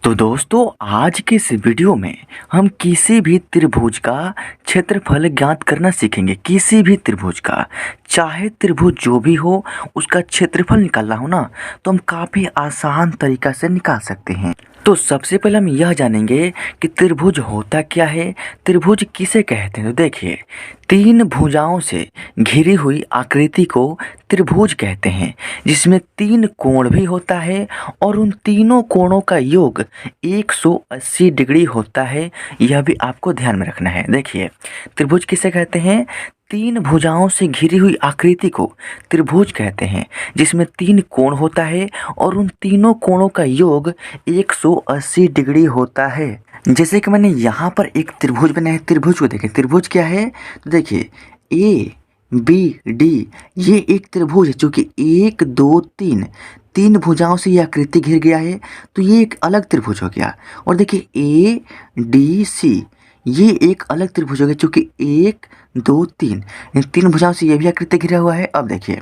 तो दोस्तों आज के इस वीडियो में हम किसी भी त्रिभुज का क्षेत्रफल ज्ञात करना सीखेंगे। किसी भी त्रिभुज का, चाहे त्रिभुज जो भी हो, उसका क्षेत्रफल निकालना हो ना, तो हम काफ़ी आसान तरीका से निकाल सकते हैं। तो सबसे पहले हम यह जानेंगे कि त्रिभुज होता क्या है, त्रिभुज किसे कहते हैं। तो देखिए, तीन भुजाओं से घिरी हुई आकृति को त्रिभुज कहते हैं, जिसमें तीन कोण भी होता है और उन तीनों कोणों का योग 180 डिग्री होता है। यह भी आपको ध्यान में रखना है। देखिए, त्रिभुज किसे कहते हैं? तीन भुजाओं से घिरी हुई आकृति को त्रिभुज कहते हैं, जिसमें तीन कोण होता है और उन तीनों कोणों का योग 180 डिग्री होता है। जैसे कि मैंने यहाँ पर एक त्रिभुज बनाया है। त्रिभुज को देखें, त्रिभुज क्या है? तो देखिए, ए बी डी ये एक त्रिभुज है, जो कि 1 2 3 तीन भुजाओं से यह आकृति घिर गया है, तो ये एक अलग त्रिभुज हो गया। और देखिए, ए डी सी ये एक अलग त्रिभुज हो गया, चूँकि 1 2 3 इन तीन भुजाओं से यह भी आकृति घिरा हुआ है। अब देखिए,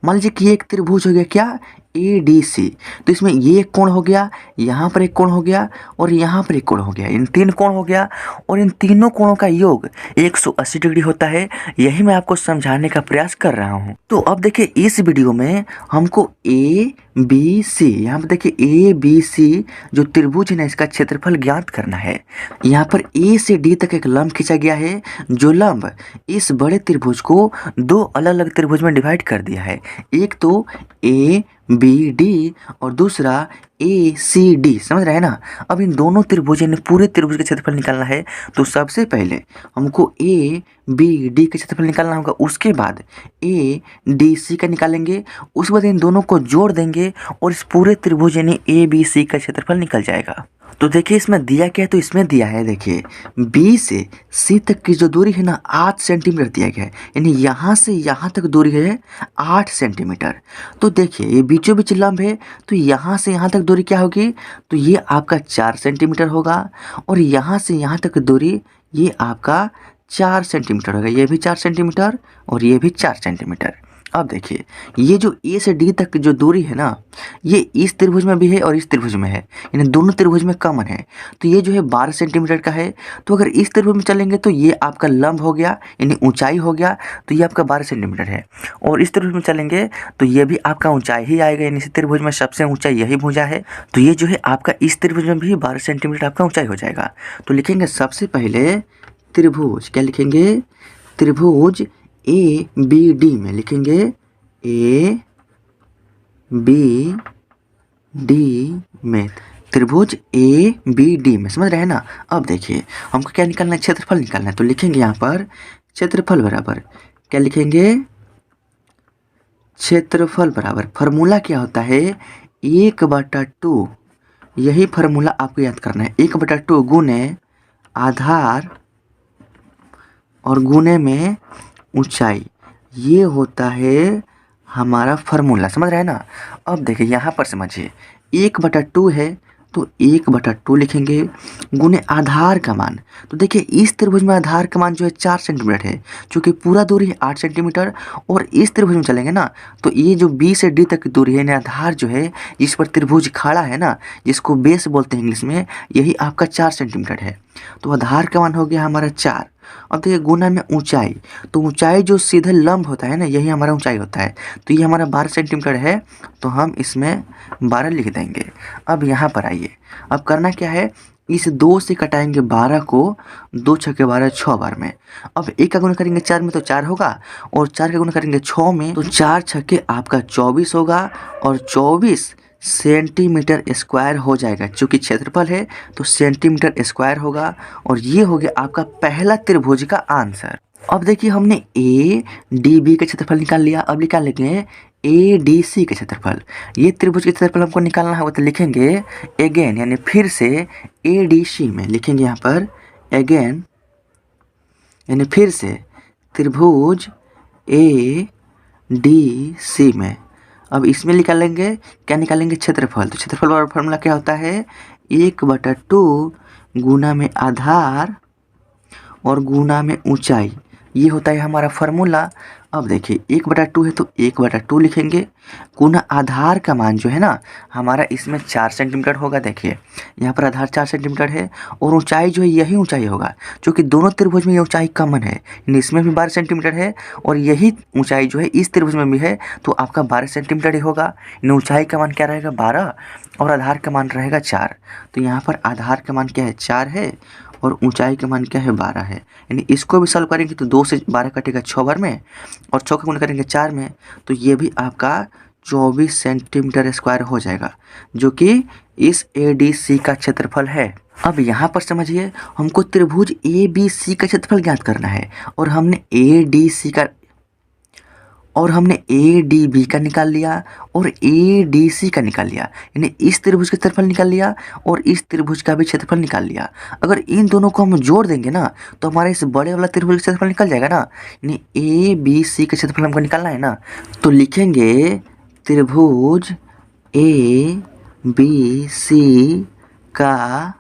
मान लीजिए कि ये एक त्रिभुज हो गया, क्या? A D C. तो इसमें ये एक कोण हो गया, यहाँ पर एक कोण हो गया और यहाँ पर एक कोण हो गया। इन तीन कोण हो गया और इन तीनों कोणों का योग 180 डिग्री होता है। यही मैं आपको समझाने का प्रयास कर रहा हूँ। तो अब देखिए, इस वीडियो में हमको ए बी सी, यहाँ पर देखिए ए बी सी जो त्रिभुज है ना, इसका क्षेत्रफल ज्ञात करना है। यहाँ पर ए से डी तक एक लंब खींचा गया है, जो लंब इस बड़े त्रिभुज को दो अलग अलग त्रिभुज में डिवाइड कर दिया है। एक तो ए बी डी और दूसरा ए सी डी। समझ रहे हैं ना? अब इन दोनों त्रिभुज यानी पूरे त्रिभुज का क्षेत्रफल निकालना है। तो सबसे पहले हमको ए बी डी का क्षेत्रफल निकालना होगा, उसके बाद ए डी सी का निकालेंगे, उसके बाद इन दोनों को जोड़ देंगे और इस पूरे त्रिभुज यानी ए बी सी का क्षेत्रफल निकल जाएगा। तो देखिए, इसमें दिया क्या है? तो इसमें दिया है, देखिए, बी से सी तक की जो दूरी है ना, 8 सेंटीमीटर दिया गया है, यानी यहाँ से यहाँ तक दूरी है 8 सेंटीमीटर। तो देखिए, ये बीचों बीच लंब है, तो यहाँ से यहाँ तक दूरी क्या होगी? तो ये आपका 4 सेंटीमीटर होगा और यहाँ से यहाँ तक दूरी ये आपका 4 सेंटीमीटर होगा। ये भी 4 सेंटीमीटर और ये भी 4 सेंटीमीटर। अब देखिए, ये जो ए से डी तक जो दूरी है ना, ये इस त्रिभुज में भी है और इस त्रिभुज में है, यानी दोनों त्रिभुज में कॉमन है। तो ये जो है 12 सेंटीमीटर का है। तो अगर इस त्रिभुज में चलेंगे तो ये आपका लंब हो गया, यानी ऊंचाई हो गया, तो ये आपका 12 सेंटीमीटर है। और इस त्रिभुज में चलेंगे तो ये भी आपका ऊंचाई ही आएगा, यानी इस त्रिभुज में सबसे ऊंचाई यही भुजा है। तो ये जो है आपका इस त्रिभुज में भी 12 सेंटीमीटर आपका ऊंचाई हो जाएगा। तो लिखेंगे सबसे पहले त्रिभुज, क्या लिखेंगे? त्रिभुज ए बी डी में लिखेंगे ए बी डी में, त्रिभुज ए बी डी में। समझ रहे हैं ना? अब देखिए, हमको क्या निकालना है? क्षेत्रफल निकालना है। तो लिखेंगे यहाँ पर क्षेत्रफल बराबर, क्या लिखेंगे? क्षेत्रफल बराबर, फार्मूला क्या होता है? 1/2। यही फार्मूला आपको याद करना है। 1/2 गुने आधार और गुने में ऊंचाई, ये होता है हमारा फार्मूला। समझ रहे हैं ना? अब देखिए, यहाँ पर समझिए, 1/2 है तो 1/2 लिखेंगे गुने आधार का मान। तो देखिए, इस त्रिभुज में आधार का मान जो है 4 सेंटीमीटर है, चूँकि पूरा दूरी है 8 सेंटीमीटर। और इस त्रिभुज में चलेंगे ना, तो ये जो बी से डी तक की दूरी है, आधार जो है जिस पर त्रिभुज खड़ा है ना, जिसको बेस बोलते हैं इंग्लिश में, यही आपका 4 सेंटीमीटर है। तो आधार का मान हो गया हमारा 4। अब देखिए, गुना में ऊंचाई, तो ऊंचाई जो सीधे लंब होता है ना, यही हमारा ऊंचाई होता है। तो ये हमारा 12 सेंटीमीटर है, तो हम इसमें 12 लिख देंगे। अब यहाँ पर आइए, अब करना क्या है? इस 2 से कटाएंगे 12 को, 2 छक्के 12 6 बार में। अब 1 का गुना करेंगे 4 में तो 4 होगा, और 4 का गुना करेंगे 6 में तो 4 छक्के आपका 24 होगा, और 24 सेंटीमीटर स्क्वायर हो जाएगा। चूँकि क्षेत्रफल है तो सेंटीमीटर स्क्वायर होगा। और ये हो गया आपका पहला त्रिभुज का आंसर। अब देखिए, हमने ए डी बी का क्षेत्रफल निकाल लिया। अब निकाल लेते हैं ए डी सी का क्षेत्रफल। ये त्रिभुज का क्षेत्रफल हमको निकालना होगा, तो लिखेंगे अगेन, यानी फिर से ए डी सी में लिखेंगे यहाँ पर अगेन, यानी फिर से त्रिभुज ए डी सी में। अब इसमें निकालेंगे, क्या निकालेंगे? क्षेत्रफल। तो क्षेत्रफल वाला फॉर्मूला क्या होता है? 1/2 गुना में आधार और गुना में ऊंचाई, ये होता है हमारा फार्मूला। अब देखिए 1/2 है तो 1/2 लिखेंगे, गुना आधार का मान जो है ना हमारा इसमें 4 सेंटीमीटर होगा। देखिए यहाँ पर आधार 4 सेंटीमीटर है और ऊंचाई जो है यही ऊंचाई होगा, क्योंकि दोनों त्रिभुज में ये ऊंचाई कॉमन है। यानी इसमें भी 12 सेंटीमीटर है और यही ऊंचाई जो है इस त्रिभुज में भी है, तो आपका 12 सेंटीमीटर ही होगा। यानी ऊंचाई का मान क्या रहेगा 12 और आधार का मान रहेगा 4। तो यहाँ पर आधार का मान क्या है 4 है और ऊंचाई का मान क्या है 12 है। यानी इसको भी सॉल्व करेंगे तो 2 से 12 कटेगा 6 बार में और 6 का गुणा करेंगे 4 में, तो ये भी आपका 24 सेंटीमीटर स्क्वायर हो जाएगा, जो कि इस ADC का क्षेत्रफल है। अब यहाँ पर समझिए हमको त्रिभुज ABC का क्षेत्रफल ज्ञात करना है और हमने ADB का निकाल लिया और ADC का निकाल लिया। यानी इस त्रिभुज का क्षेत्रफल निकाल लिया और इस त्रिभुज का भी क्षेत्रफल निकाल लिया। अगर इन दोनों को हम जोड़ देंगे ना तो हमारे इस बड़े वाला त्रिभुज का क्षेत्रफल निकल जाएगा ना। यानी ABC का क्षेत्रफल हमको निकालना है ना, तो लिखेंगे त्रिभुज ABC का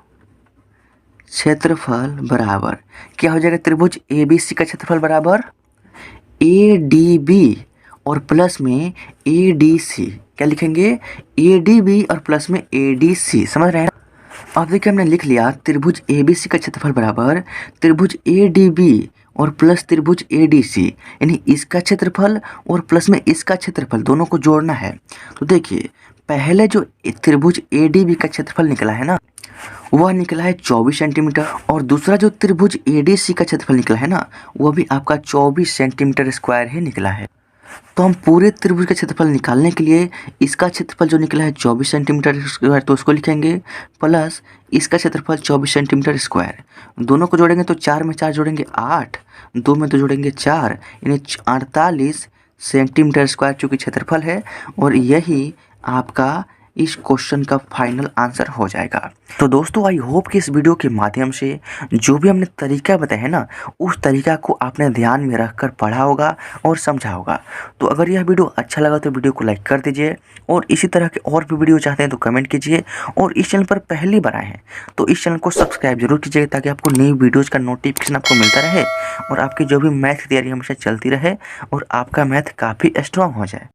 क्षेत्रफल बराबर क्या हो जाएगा, त्रिभुज ABC का क्षेत्रफल बराबर ADB और प्लस में ADC। क्या लिखेंगे ADB और प्लस में ADC, समझ रहे हैं ना। अब देखिए हमने लिख लिया त्रिभुज ABC का क्षेत्रफल बराबर त्रिभुज ADB और प्लस त्रिभुज ADC, यानी इसका क्षेत्रफल और प्लस में इसका क्षेत्रफल दोनों को जोड़ना है। तो देखिए पहले जो त्रिभुज ADB का क्षेत्रफल निकला है ना वह निकला है 24 सेंटीमीटर और दूसरा जो त्रिभुज ADC का क्षेत्रफल निकला है ना वह भी आपका 24 सेंटीमीटर स्क्वायर ही निकला है। तो हम पूरे त्रिभुज का क्षेत्रफल निकालने के लिए इसका क्षेत्रफल जो निकला है 24 सेंटीमीटर स्क्वायर, तो उसको लिखेंगे प्लस इसका क्षेत्रफल 24 सेंटीमीटर स्क्वायर। दोनों को जोड़ेंगे तो 4 में 4 जोड़ेंगे 8, 2 में 2 जोड़ेंगे 4, यानी 48 सेंटीमीटर स्क्वायर चूँकि क्षेत्रफल है और यही आपका इस क्वेश्चन का फाइनल आंसर हो जाएगा। तो दोस्तों आई होप कि इस वीडियो के माध्यम से जो भी हमने तरीका बताया है ना उस तरीका को आपने ध्यान में रखकर पढ़ा होगा और समझा होगा। तो अगर यह वीडियो अच्छा लगा तो वीडियो को लाइक कर दीजिए और इसी तरह के और भी वीडियो चाहते हैं तो कमेंट कीजिए और इस चैनल पर पहली बार आए हैं तो इस चैनल को सब्सक्राइब जरूर कीजिएगा ताकि आपको नई वीडियोज़ का नोटिफिकेशन आपको मिलता रहे और आपकी जो भी मैथ की तैयारी हमेशा चलती रहे और आपका मैथ काफ़ी स्ट्रॉन्ग हो जाए।